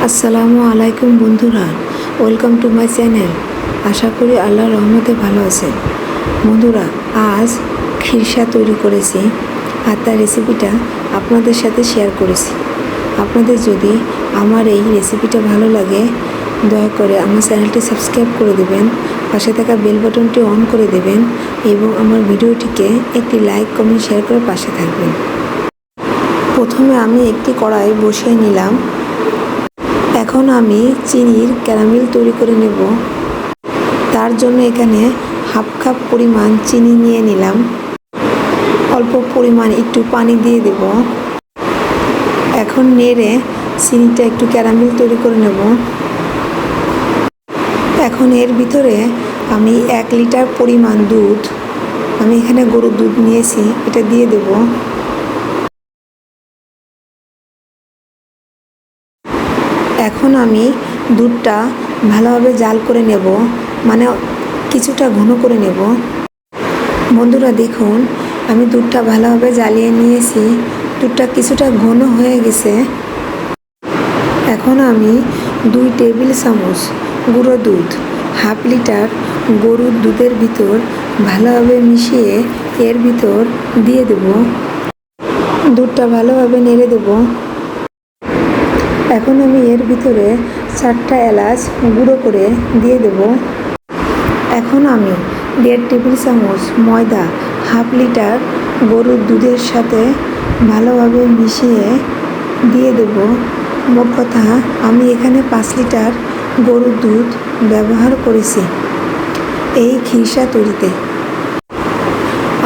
আসসালামু আলাইকুম বন্ধুরা, ওয়েলকাম টু মাই চ্যানেল। আশা করি আল্লাহর রহমতে ভালো আছেন। বন্ধুরা, আজ খিরসা তৈরি করেছি আর তার রেসিপিটা আপনাদের সাথে শেয়ার করেছি। আপনাদের যদি আমার এই রেসিপিটা ভালো লাগে, দয়া করে আমার চ্যানেলটি সাবস্ক্রাইব করে দেবেন, পাশে থাকা বেল বাটনটি অন করে দেবেন এবং আমার ভিডিওটিকে একটি লাইক, কমেন্ট, শেয়ার করে পাশে থাকবেন। প্রথমে আমি একটি কড়াই বসিয়ে নিলাম। এখন আমি চিনির ক্যারামেল তৈরি করে নেব। তার জন্য এখানে হাফ কাপ পরিমাণ চিনি নিয়ে নিলাম। অল্প পরিমাণ একটু পানি দিয়ে দেব। এখন নেড়ে চিনিটা একটু ক্যারামেল তৈরি করে নেব। এখন এর ভিতরে আমি 1 লিটার পরিমাণ দুধ, আমি এখানে গরুর দুধ নিয়েছি, এটা দিয়ে দেব। এখন আমি দুধটা ভালোভাবে জাল করে নেব, মানে কিছুটা ঘন করে নেব। বন্ধুরা দেখুন, আমি দুধটা ভালোভাবে জ্বালিয়ে নিয়েছি, দুধটা কিছুটা ঘন হয়ে গেছে। এখন আমি 2 টেবিল চামচ গুঁড়ো দুধ হাফ লিটার গরুর দুধের ভিতর ভালোভাবে মিশিয়ে এর ভিতর দিয়ে দেব। দুধটা ভালোভাবে নেড়ে দেব। এখন আমি এর ভিতরে 4টা এলাচ গুঁড়ো করে দিয়ে দেব। এখন আমি 1.5 টেবিল চামচ ময়দা হাফ লিটার গরুর দুধের সাথে ভালোভাবে মিশিয়ে দিয়ে দেব। মোট কথা, আমি এখানে 5 লিটার গরুর দুধ ব্যবহার করেছি এই খিরসা তৈরিতে।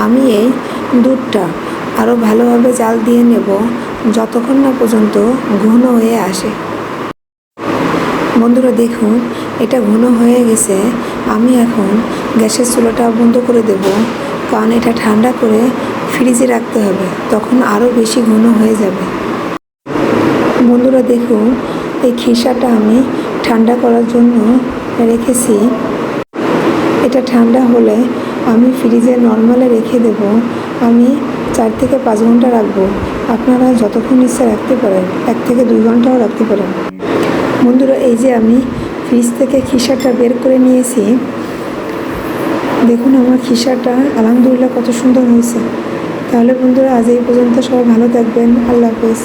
আমি এই দুধটা আরও ভালোভাবে জাল দিয়ে নেব যতক্ষণ না পর্যন্ত ঘন হয়ে আসে। বন্ধুরা দেখুন, এটা ঘন হয়ে গেছে। আমি এখন গ্যাসের চুলাটা বন্ধ করে দেব, কারণ এটা ঠান্ডা করে ফ্রিজে রাখতে হবে, তখন আরও বেশি ঘন হয়ে যাবে। বন্ধুরা দেখুন, এই খিরসাটা আমি ঠান্ডা করার জন্য রেখেছি। এটা ঠান্ডা হলে আমি ফ্রিজে নর্মালে রেখে দেব। আমি 4 থেকে 5 ঘন্টা রাখবো। আপনারা যতক্ষণ ইচ্ছা রাখতে পারেন, 1 থেকে 2 ঘন্টাও রাখতে পারেন। বন্ধুরা, এই যে আমি ফ্রিজ থেকে খিরসাটা বের করে নিয়েছি। দেখুন আমার খিরসাটা আলহামদুলিল্লাহ কত সুন্দর হয়েছে। তাহলে বন্ধুরা, আজ এই পর্যন্ত। সবাই ভালো থাকবেন। আল্লাহ হাফেজ।